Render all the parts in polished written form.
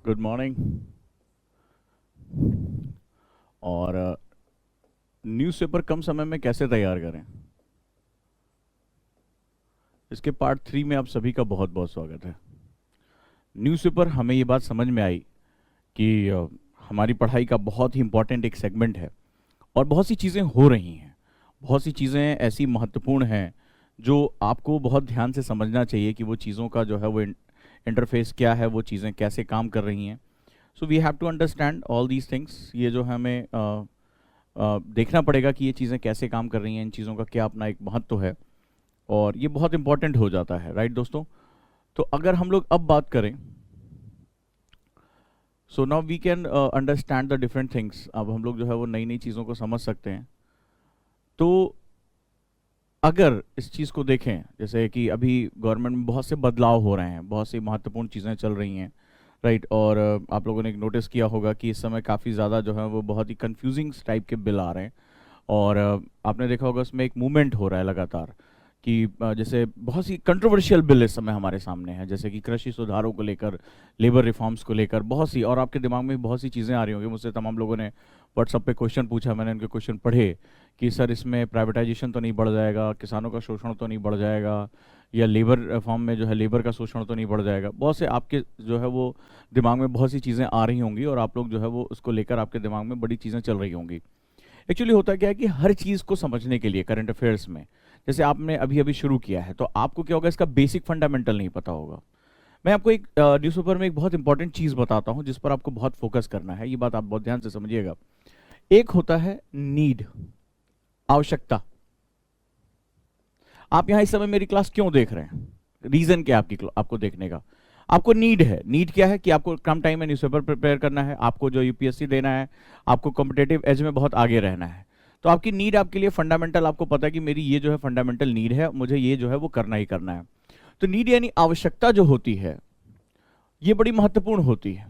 Good morning. और newspaper कम समय में कैसे तैयार करें, इसके पार्ट 3 में आप सभी का बहुत बहुत स्वागत है। न्यूज़पेपर हमें ये बात समझ में आई कि हमारी पढ़ाई का बहुत ही इम्पॉर्टेंट एक सेगमेंट है और बहुत सी चीज़ें हो रही हैं, बहुत सी चीज़ें ऐसी महत्वपूर्ण हैं जो आपको बहुत ध्यान से समझना चाहिए कि वो चीज़ों का जो है वो इंटरफेस क्या है, वो चीज़ें कैसे काम कर रही हैं। So we have to understand all these things. ये जो है हमें देखना पड़ेगा कि ये चीज़ें कैसे काम कर रही हैं, इन चीज़ों का क्या अपना एक महत्व है और ये बहुत इंपॉर्टेंट हो जाता है, राइट दोस्तों। तो अगर हम लोग अब बात करें, so now we can understand the different things. अब हम लोग जो है वो नई नई चीज़ों को समझ सकते हैं। तो अगर इस चीज़ को देखें, जैसे कि अभी गवर्नमेंट में बहुत से बदलाव हो रहे हैं, बहुत सी महत्वपूर्ण चीज़ें चल रही हैं, राइट। और आप लोगों ने एक नोटिस किया होगा कि इस समय काफ़ी ज़्यादा जो है वो बहुत ही कंफ्यूजिंग टाइप के बिल आ रहे हैं और आपने देखा होगा उसमें एक मूवमेंट हो रहा है लगातार कि जैसे बहुत सी कंट्रोवर्शियल बिल इस समय हमारे सामने है, जैसे कि कृषि सुधारों को लेकर, लेबर रिफॉर्म्स को लेकर बहुत सी, और आपके दिमाग में बहुत सी चीज़ें आ रही होंगी। मुझसे तमाम लोगों ने व्हाट्सअप पे क्वेश्चन पूछा, मैंने उनके क्वेश्चन पढ़े कि सर इसमें प्राइवेटाइजेशन तो नहीं बढ़ जाएगा, किसानों का शोषण तो नहीं बढ़ जाएगा, या लेबर रिफॉर्म में जो है लेबर का शोषण तो नहीं बढ़ जाएगा। बहुत से आपके जो है वो दिमाग में बहुत सी चीज़ें आ रही होंगी और आप लोग जो है वो उसको लेकर आपके दिमाग में बड़ी चीज़ें चल रही होंगी। एक्चुअली होता क्या है कि हर चीज़ को समझने के लिए करंट अफेयर्स में, जैसे आपने अभी अभी शुरू किया है तो आपको क्या होगा, इसका बेसिक फंडामेंटल नहीं पता होगा। मैं आपको एक न्यूज़पेपर में एक बहुत इंपॉर्टेंट चीज़ बताता हूँ जिस पर आपको बहुत फोकस करना है। ये बात आप बहुत ध्यान से समझिएगा। एक होता है नीड, आवश्यकता। आप यहाँ इस समय मेरी क्लास क्यों देख रहे हैं, रीजन क्या है आपको देखने का? आपको नीड है। नीड क्या है कि आपको कम टाइम में न्यूज़पेपर प्रिपेयर करना है, आपको जो यूपीएससी देना है, आपको कॉम्पिटेटिव एज में बहुत आगे रहना है। तो आपकी नीड आपके लिए फंडामेंटल, आपको पता है कि मेरी ये जो है फंडामेंटल नीड है, मुझे ये जो है वो करना ही करना है। तो नीड यानी आवश्यकता जो होती है ये बड़ी महत्वपूर्ण होती है।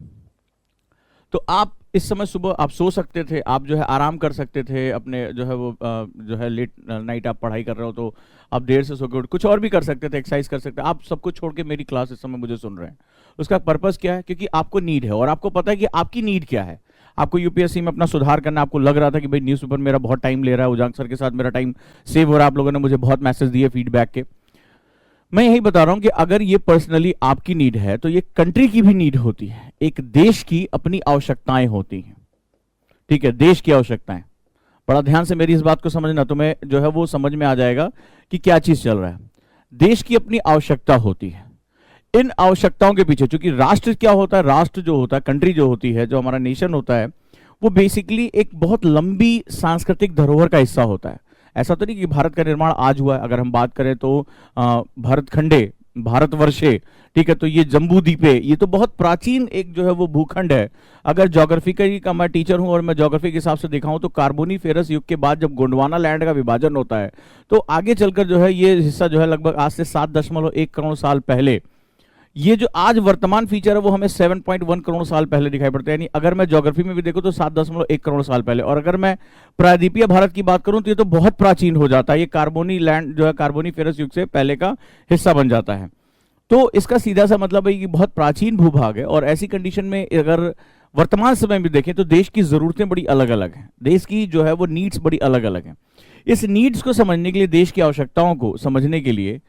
तो आप इस समय सुबह आप सो सकते थे, आप जो है आराम कर सकते थे, अपने जो है वो जो है लेट नाइट आप पढ़ाई कर रहे हो तो आप देर से सो के उठ कुछ और भी कर सकते थे, एक्सरसाइज कर सकते थे। आप सब कुछ छोड़ के मेरी क्लास इस समय मुझे सुन रहे हैं। उसका पर्पस क्या है? क्योंकि आपको नीड है और आपको पता है कि आपकी नीड क्या है। आपको यूपीएससी में अपना सुधार करना, आपको लग रहा था कि भाई न्यूज़पेपर मेरा बहुत टाइम ले रहा है, उजांग सर के साथ मेरा टाइम सेव हो रहा है। आप लोगों ने मुझे बहुत मैसेज दिए फीडबैक के। मैं यही बता रहा हूं कि अगर ये पर्सनली आपकी नीड है तो ये कंट्री की भी नीड होती है। एक देश की अपनी आवश्यकताएं होती हैं, ठीक है, देश की आवश्यकताएं। बड़ा ध्यान से मेरी इस बात को समझना, तुम्हें जो है वो समझ में आ जाएगा कि क्या चीज चल रहा है। देश की अपनी आवश्यकता होती है। इन आवश्यकताओं के पीछे, चूंकि राष्ट्र क्या होता है, राष्ट्र जो होता है, कंट्री जो होती है, जो हमारा नेशन होता है, वो बेसिकली एक बहुत लंबी सांस्कृतिक धरोहर का हिस्सा होता है। ऐसा तो नहीं कि भारत का निर्माण आज हुआ है। अगर हम बात करें तो भारतखंडे, भारतवर्षे, ठीक है, तो ये जम्बू द्वीपे, ये तो बहुत प्राचीन एक जो है वो भूखंड है। अगर ज्योग्राफी का मैं टीचर हूं और मैं ज्योग्राफी के हिसाब से दिखाऊं तो कार्बोनीफेरस युग के बाद जब गोंडवाना लैंड का विभाजन होता है तो आगे चलकर जो है ये हिस्सा जो है लगभग आज से 7.1 करोड़ साल पहले, ये जो आज वर्तमान फीचर है वो हमें 7.1 करोड़ साल पहले दिखाई पड़ता है। यानी अगर मैं ज्योग्राफी में भी देखूं तो 7.1 करोड़ साल पहले, और अगर मैं प्रायद्वीपीय भारत की बात करूं तो ये तो बहुत प्राचीन हो जाता है। ये कार्बोनी लैंड जो है कार्बोनीफेरस युग से पहले का हिस्सा बन जाता है। तो इसका सीधा सा मतलब है कि बहुत प्राचीन भूभाग है। और ऐसी कंडीशन में अगर वर्तमान समय में देखें तो देश की जरूरतें बड़ी अलग अलग हैं, देश की जो है वो नीड्स बड़ी अलग अलग हैं। इस नीड्स को समझने के लिए, देश की आवश्यकताओं को समझने के लिए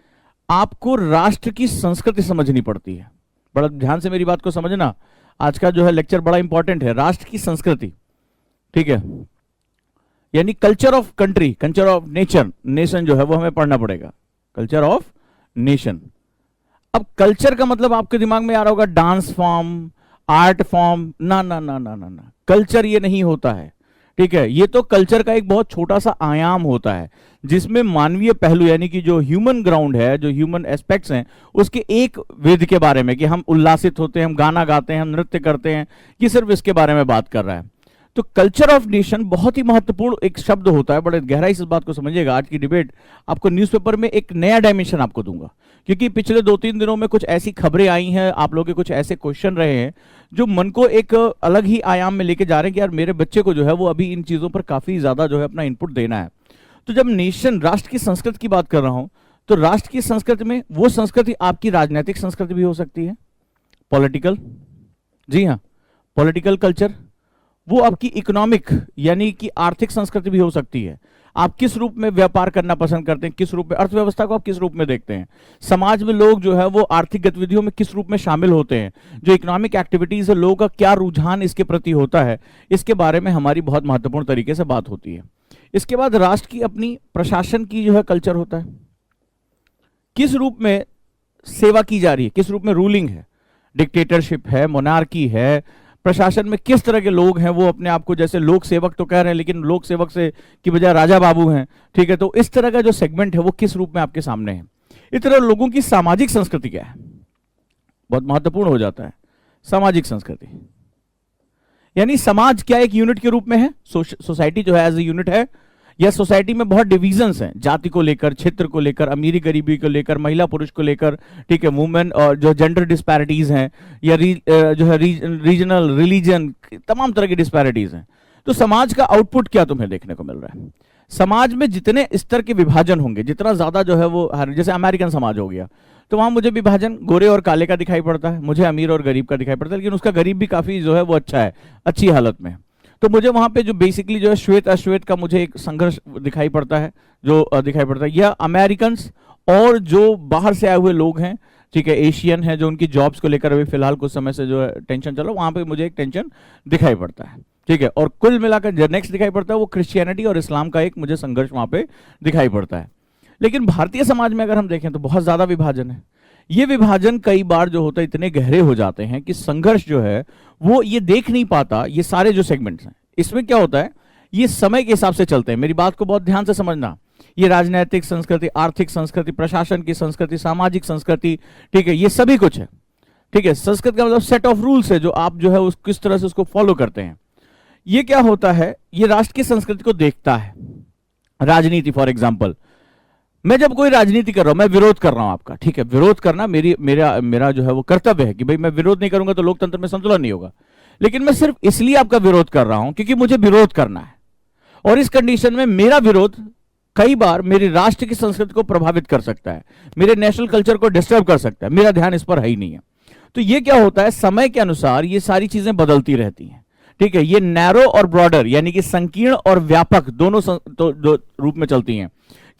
आपको राष्ट्र की संस्कृति समझनी पड़ती है। बड़ा ध्यान से मेरी बात को समझना, आज का जो है लेक्चर बड़ा इंपॉर्टेंट है। राष्ट्र की संस्कृति, ठीक है, यानी culture of country, culture of nature, nation जो है वो हमें पढ़ना पड़ेगा, कल्चर ऑफ नेशन। अब कल्चर का मतलब आपके दिमाग में आ रहा होगा डांस फॉर्म, आर्ट फॉर्म। ना ना ना ना ना ना, कल्चर ये नहीं होता है, ठीक है। ये तो कल्चर का एक बहुत छोटा सा आयाम होता है जिसमें मानवीय पहलू यानी कि जो ह्यूमन ग्राउंड है, जो ह्यूमन एस्पेक्ट्स हैं, उसके एक वेद के बारे में कि हम उल्लासित होते हैं, हम गाना गाते हैं, हम नृत्य करते हैं, ये सिर्फ इसके बारे में बात कर रहा है। तो कल्चर ऑफ नेशन बहुत ही महत्वपूर्ण एक शब्द होता है। बड़े गहराई से इस बात को समझिएगा। आज की डिबेट आपको न्यूज़पेपर में एक नया डायमेंशन आपको दूंगा, क्योंकि पिछले 2-3 दिनों में कुछ ऐसी खबरें आई हैं, आप लोगों के कुछ ऐसे क्वेश्चन रहे हैं जो मन को एक अलग ही आयाम में लेके जा रहे हैं कि यार मेरे बच्चे को जो है वो अभी इन चीज़ों पर काफ़ी ज़्यादा जो है अपना इनपुट देना है। तो जब नेशन, राष्ट्र की संस्कृति की बात कर रहा हूं तो राष्ट्र की संस्कृति में वो संस्कृति आपकी राजनीतिक संस्कृति भी हो सकती है, पॉलिटिकल, जी हाँ, पॉलिटिकल कल्चर, वो आपकी इकोनॉमिक यानी कि आर्थिक संस्कृति भी हो सकती है। आप किस रूप में व्यापार करना पसंद करते हैं, किस रूप में अर्थव्यवस्था को आप किस रूप में देखते हैं, समाज में लोग जो है वो आर्थिक गतिविधियों में किस रूप में शामिल होते हैं, जो इकोनॉमिक एक्टिविटीज है लोगों का क्या रुझान इसके प्रति होता है, इसके बारे में हमारी बहुत महत्वपूर्ण तरीके से बात होती है। इसके बाद राष्ट्र की अपनी प्रशासन की जो है कल्चर होता है, किस रूप में सेवा की जा रही है, किस रूप में रूलिंग है, डिक्टेटरशिप है, मोनार्की है, प्रशासन में किस तरह के लोग हैं, वो अपने आप को जैसे लोक सेवक तो कह रहे हैं लेकिन लोक सेवक से की बजाय राजा बाबू हैं, ठीक है। तो इस तरह का जो सेगमेंट है वो किस रूप में आपके सामने है। इस तरह लोगों की सामाजिक संस्कृति क्या है, बहुत महत्वपूर्ण हो जाता है। सामाजिक संस्कृति यानी समाज क्या एक यूनिट के रूप में है, सोसाइटी जो है एज ए यूनिट है, या सोसाइटी में बहुत डिविजन्स हैं, जाति को लेकर, क्षेत्र को लेकर, अमीरी गरीबी को लेकर, महिला पुरुष को लेकर, ठीक है, वुमेन और जो जेंडर डिस्पैरिटीज हैं, या जो है रीजनल रिलीजन, तमाम तरह की डिस्पैरिटीज हैं। तो समाज का आउटपुट क्या तुम्हें देखने को मिल रहा है। समाज में जितने स्तर के विभाजन होंगे, जितना ज्यादा जो है वो, जैसे अमेरिकन समाज हो गया, तो वहां मुझे विभाजन गोरे और काले का दिखाई पड़ता है, मुझे अमीर और गरीब का दिखाई पड़ता है, लेकिन उसका गरीब भी काफी जो है वो अच्छा है, अच्छी हालत में। तो मुझे वहां पे जो बेसिकली जो है श्वेत अश्वेत का मुझे एक संघर्ष दिखाई पड़ता है, जो दिखाई पड़ता है, या अमेरिकन और जो बाहर से आए हुए लोग हैं, ठीक है, एशियन है, जो उनकी जॉब्स को लेकर अभी फिलहाल कुछ समय से जो है टेंशन चल रहा है, वहां पे मुझे एक टेंशन दिखाई पड़ता है, ठीक है। और कुल मिलाकर जो नेक्स्ट दिखाई पड़ता है वो क्रिश्चियनिटी और इस्लाम का एक मुझे संघर्ष वहां पे दिखाई पड़ता है। लेकिन भारतीय समाज में अगर हम देखें तो बहुत ज्यादा विभाजन है। ये विभाजन कई बार जो होता है इतने गहरे हो जाते हैं कि संघर्ष जो है वो ये देख नहीं पाता। ये सारे जो सेगमेंट्स हैं इसमें क्या होता है, ये समय के हिसाब से चलते हैं। मेरी बात को बहुत ध्यान से समझना। ये राजनीतिक संस्कृति, आर्थिक संस्कृति, प्रशासन की संस्कृति, सामाजिक संस्कृति, ठीक है, ये सभी कुछ है, ठीक है। संस्कृति का मतलब सेट ऑफ रूल्स है जो आप जो है उस किस तरह से उसको फॉलो करते हैं। ये क्या होता है, ये राष्ट्र की संस्कृति को देखता है। राजनीति फॉर एग्जाम्पल, मैं जब कोई राजनीति कर रहा हूं, मैं विरोध कर रहा हूं आपका, ठीक है, विरोध करना मेरा जो है वो कर्तव्य है कि भाई मैं विरोध नहीं करूंगा तो लोकतंत्र में संतुलन नहीं होगा। लेकिन मैं सिर्फ इसलिए आपका विरोध कर रहा हूं क्योंकि मुझे विरोध करना है, और इस कंडीशन में मेरा विरोध कई बार मेरी राष्ट्र की संस्कृति को प्रभावित कर सकता है, मेरे नेशनल कल्चर को डिस्टर्ब कर सकता है, मेरा ध्यान इस पर है ही नहीं है। तो ये क्या होता है, समय के अनुसार ये सारी चीजें बदलती रहती हैं, ठीक है। ये नैरो और ब्रॉडर यानी कि संकीर्ण और व्यापक दोनों रूप में चलती हैं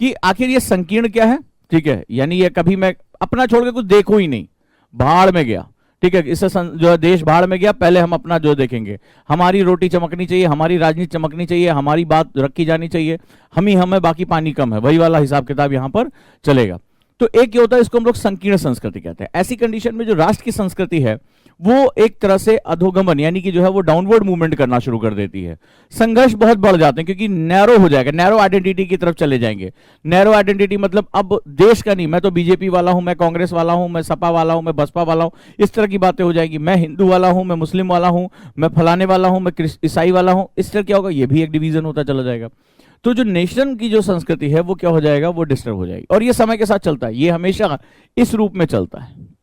कि आखिर ये संकीर्ण क्या है, ठीक है, यानी ये कभी मैं अपना छोड़ के कुछ देखूं ही नहीं, भाड़ में गया, ठीक है, इससे जो है देश भाड़ में गया, पहले हम अपना जो देखेंगे, हमारी रोटी चमकनी चाहिए, हमारी राजनीति चमकनी चाहिए, हमारी बात रखी जानी चाहिए, हमें बाकी पानी कम है, वही वाला हिसाब किताब यहां पर चलेगा। तो एक ये होता है, इसको हम लोग संकीर्ण संस्कृति कहते हैं। ऐसी कंडीशन में जो राष्ट्र की संस्कृति है वो एक तरह से अधोगमन यानी कि जो है वो डाउनवर्ड मूवमेंट करना शुरू कर देती है। संघर्ष बहुत बढ़ जाते हैं क्योंकि नैरो हो जाएगा, नैरो आइडेंटिटी की तरफ चले जाएंगे। नैरो आइडेंटिटी मतलब अब देश का नहीं, मैं तो बीजेपी वाला हूं, मैं कांग्रेस वाला हूं, मैं सपा वाला हूं, मैं बसपा वाला हूं, इस तरह की बातें हो जाएगी। मैं हिंदू वाला हूं, मैं मुस्लिम वाला हूं, मैं फलाने वाला हूं, मैं ईसाई वाला हूं। इस तरह क्या होगा, ये भी एक डिवीजन होता चला जाएगा। तो जो नेशन की जो संस्कृति है वो क्या हो जाएगा, वो डिस्टर्ब हो जाएगी। और ये समय के साथ चलता है, ये हमेशा इस रूप में चलता है।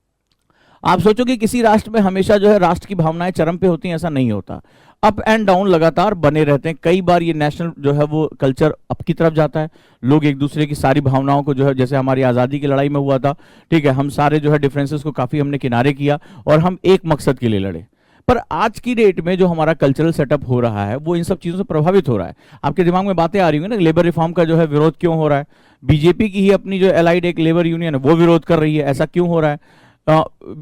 आप सोचो कि किसी राष्ट्र में हमेशा जो है राष्ट्र की भावनाएं चरम पे होती हैं, ऐसा नहीं होता। अप एंड डाउन लगातार बने रहते हैं। कई बार ये नेशनल जो है वो कल्चर अप की तरफ जाता है, लोग एक दूसरे की सारी भावनाओं को जो है, जैसे हमारी आज़ादी की लड़ाई में हुआ था, ठीक है, हम सारे जो है डिफरेंसेस को काफ़ी हमने किनारे किया और हम एक मकसद के लिए लड़े। पर आज की डेट में जो हमारा कल्चरल सेटअप हो रहा है वो इन सब चीज़ों से प्रभावित हो रहा है। आपके दिमाग में बातें आ रही होंगी ना, लेबर रिफॉर्म का जो है विरोध क्यों हो रहा है, बीजेपी की ही अपनी जो एलाइड एक लेबर यूनियन है वो विरोध कर रही है, ऐसा क्यों हो रहा है,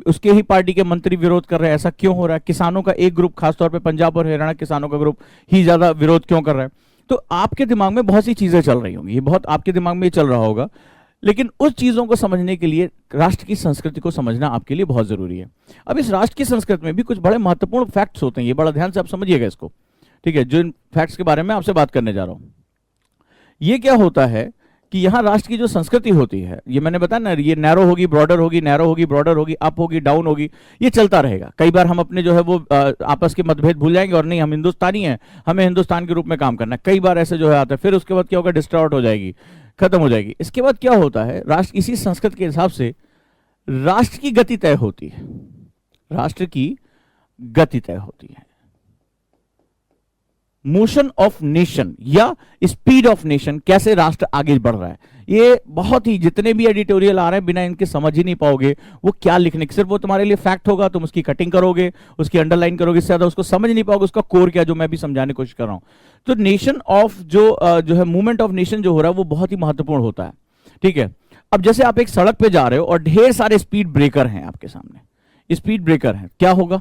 उसके ही पार्टी के मंत्री विरोध कर रहे हैं, ऐसा क्यों हो रहा है, किसानों का एक ग्रुप, खासतौर पे पंजाब और हरियाणा किसानों का ग्रुप ही ज्यादा विरोध क्यों कर रहा है। तो आपके दिमाग में बहुत सी चीजें चल रही होंगी, ये बहुत आपके दिमाग में चल रहा होगा, लेकिन उस चीजों को समझने के लिए राष्ट्र की संस्कृति को समझना आपके लिए बहुत जरूरी है। अब इस राष्ट्र की संस्कृति में भी कुछ बड़े महत्वपूर्ण फैक्ट्स होते हैं, ये बड़ा ध्यान से आप समझिएगा इसको, ठीक है, जो इन फैक्ट्स के बारे में आपसे बात करने जा रहा हूं। ये क्या होता है कि यहाँ राष्ट्र की जो संस्कृति होती है, ये मैंने बताया ना, ये नैरो होगी, ब्रॉडर होगी, नैरो होगी, ब्रॉडर होगी, अप होगी, डाउन होगी, ये चलता रहेगा। कई बार हम अपने जो है वो आपस के मतभेद भूल जाएंगे और नहीं, हम हिंदुस्तानी हैं, हमें हिंदुस्तान के रूप में काम करना है। कई बार ऐसे जो है आता है, फिर उसके बाद क्या होगा, डिस्ट्रॉर्ट हो जाएगी, खत्म हो जाएगी। इसके बाद क्या होता है, राष्ट्र इसी संस्कृति के हिसाब से राष्ट्र की गति तय होती है, राष्ट्र की गति तय होती है। मोशन ऑफ नेशन या स्पीड ऑफ नेशन, कैसे राष्ट्र आगे बढ़ रहा है। ये बहुत ही, जितने भी एडिटोरियल आ रहे हैं बिना इनके समझ ही नहीं पाओगे वो क्या लिखने, सिर्फ वो तुम्हारे लिए फैक्ट होगा, तुम उसकी कटिंग करोगे, उसकी अंडरलाइन करोगे, इससे ज्यादा उसको समझ नहीं पाओगे उसका कोर क्या, जो मैं भी समझाने की कोशिश कर रहा हूं। तो नेशन ऑफ जो है मूवमेंट ऑफ नेशन जो हो रहा है वो बहुत ही महत्वपूर्ण होता है, ठीक है। अब जैसे आप एक सड़क पे जा रहे हो और ढेर सारे स्पीड ब्रेकर हैं आपके सामने, स्पीड ब्रेकर हैं, क्या होगा,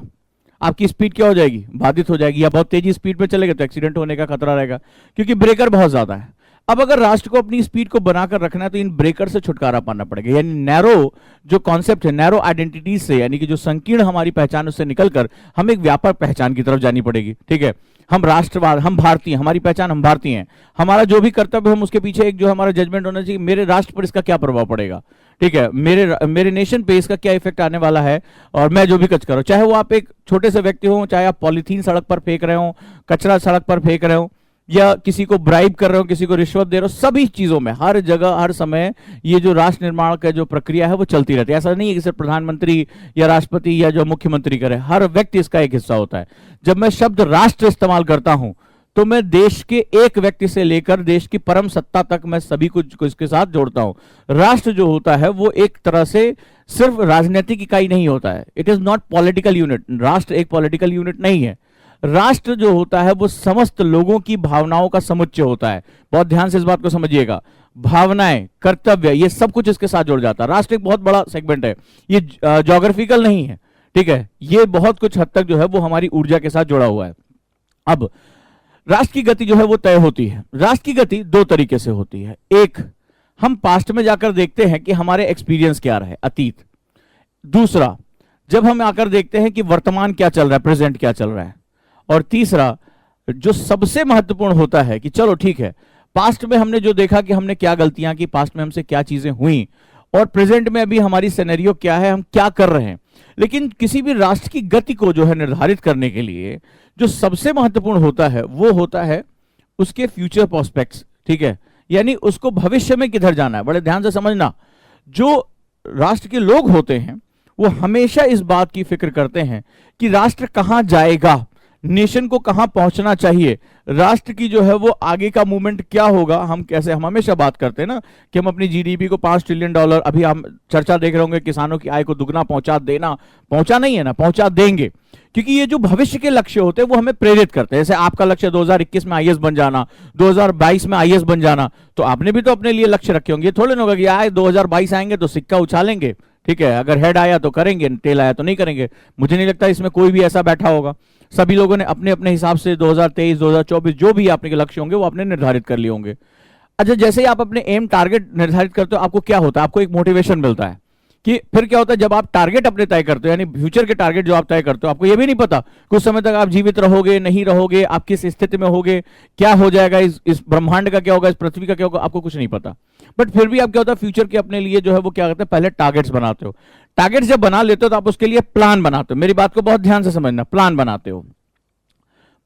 आपकी स्पीड क्या हो जाएगी, बाधित हो जाएगी, या बहुत तेजी स्पीड पे चलेगा तो एक्सीडेंट होने का खतरा रहेगा, क्योंकि ब्रेकर बहुत ज्यादा है। अब अगर राष्ट्र को अपनी स्पीड को बनाकर रखना है तो इन ब्रेकर से छुटकारा पाना पड़ेगा, यानी नैरो जो कॉन्सेप्ट है, नैरो आइडेंटिटी से, यानी कि जो संकीर्ण हमारी पहचान उससे निकलकर हम एक व्यापक पहचान की तरफ जानी पड़ेगी, ठीक है। हम राष्ट्रवाद, हम भारतीय, हमारी पहचान हम भारतीय हैं, हमारा जो भी कर्तव्य हम उसके पीछे एक जो हमारा जजमेंट होना चाहिए, मेरे राष्ट्र पर इसका क्या प्रभाव पड़ेगा, ठीक है, मेरे नेशन पे इसका क्या इफेक्ट आने वाला है, और मैं जो भी कच करूं, चाहे वो आप एक छोटे से व्यक्ति हो, चाहे आप पॉलीथीन सड़क पर फेंक रहे हो, कचरा सड़क पर फेंक रहे हो, या किसी को ब्राइब कर रहे हो, किसी को रिश्वत दे रहे हो, सभी चीजों में हर जगह हर समय ये जो राष्ट्र निर्माण का जो प्रक्रिया है वो चलती रहती है। ऐसा नहीं है कि सिर्फ प्रधानमंत्री या राष्ट्रपति या जो मुख्यमंत्री करे, हर व्यक्ति इसका एक हिस्सा होता है। जब मैं शब्द राष्ट्र इस्तेमाल करता हूं तो मैं देश के एक व्यक्ति से लेकर देश की परम सत्ता तक मैं सभी को इसके साथ जोड़ता हूं। राष्ट्र जो होता है वो एक तरह से सिर्फ राजनीतिक इकाई नहीं होता है, it is not political unit. राष्ट्र एक पॉलिटिकल यूनिट नहीं है। राष्ट्र जो होता है वो समस्त लोगों की भावनाओं का समुच्चय होता है। बहुत ध्यान से इस बात को समझिएगा, भावनाएं, कर्तव्य, ये सब कुछ इसके साथ जुड़ जाता है। राष्ट्र एक बहुत बड़ा सेगमेंट है, ये ज्योग्राफिकल नहीं है, ठीक है, ये बहुत कुछ हद तक जो है वो हमारी ऊर्जा के साथ जुड़ा हुआ है। अब राष्ट्र की गति जो है वो तय होती है। राष्ट्र की गति दो तरीके से होती है, एक हम पास्ट में जाकर देखते हैं कि हमारे एक्सपीरियंस क्या रहे, अतीत। दूसरा, जब हम आकर देखते हैं कि वर्तमान क्या चल रहा है, प्रेजेंट क्या चल रहा है। और तीसरा जो सबसे महत्वपूर्ण होता है कि चलो ठीक है, पास्ट में हमने जो देखा कि हमने क्या गलतियां की, पास्ट में हमसे क्या चीजें हुई, और प्रेजेंट में अभी हमारी सिनेरियो क्या है, हम क्या कर रहे हैं। लेकिन किसी भी राष्ट्र की गति को जो है निर्धारित करने के लिए जो सबसे महत्वपूर्ण होता है वो होता है उसके फ्यूचर प्रोस्पेक्ट्स, ठीक है, यानी उसको भविष्य में किधर जाना है। बड़े ध्यान से समझना, जो राष्ट्र के लोग होते हैं वो हमेशा इस बात की फिक्र करते हैं कि राष्ट्र कहां जाएगा, नेशन को कहां पहुंचना चाहिए, राष्ट्र की जो है वो आगे का मूवमेंट क्या होगा। हम हमेशा बात करते हैं ना कि हम अपनी जीडीपी को $5 ट्रिलियन, अभी हम चर्चा देख रहे होंगे किसानों की आय को दुगना पहुंचा देना, पहुंचा नहीं है ना, पहुंचा देंगे, क्योंकि ये जो भविष्य के लक्ष्य होते हैं वो हमें प्रेरित करते हैं। जैसे आपका लक्ष्य 2021 में आईएएस बन जाना, 2022 में आईएएस बन जाना, तो आपने भी तो अपने लिए लक्ष्य रखे होंगे। थोड़े ना होगा कि आए 2022 आएंगे तो सिक्का उछालेंगे, ठीक है, अगर हेड आया तो करेंगे, टेल आया तो नहीं करेंगे। मुझे नहीं लगता इसमें कोई भी ऐसा बैठा होगा। सभी लोगों ने अपने अपने हिसाब से 2023, 2024 जो भी आपके लक्ष्य होंगे वो आपने निर्धारित कर लिए होंगे। अच्छा, जैसे ही आप अपने एम टारगेट निर्धारित करते हो आपको क्या होता है, आपको एक मोटिवेशन मिलता है कि फिर क्या होता है, जब आप टारगेट अपने तय करते हो, यानी फ्यूचर के टारगेट जो आप तय करते हो, आपको ये भी नहीं पता कुछ समय तक आप जीवित रहोगे नहीं रहोगे, आप किस स्थिति में होगे, क्या हो जाएगा, इस ब्रह्मांड का क्या होगा, इस पृथ्वी का क्या होगा, आपको कुछ नहीं पता। बट फिर भी आप क्या होता है, फ्यूचर के अपने लिए जो है वो क्या करते हैं, पहले टारगेट्स बनाते हो। टारगेट्स जब बना लेते हो तो आप उसके लिए प्लान बनाते हो। मेरी बात को बहुत ध्यान से समझना, प्लान बनाते हो,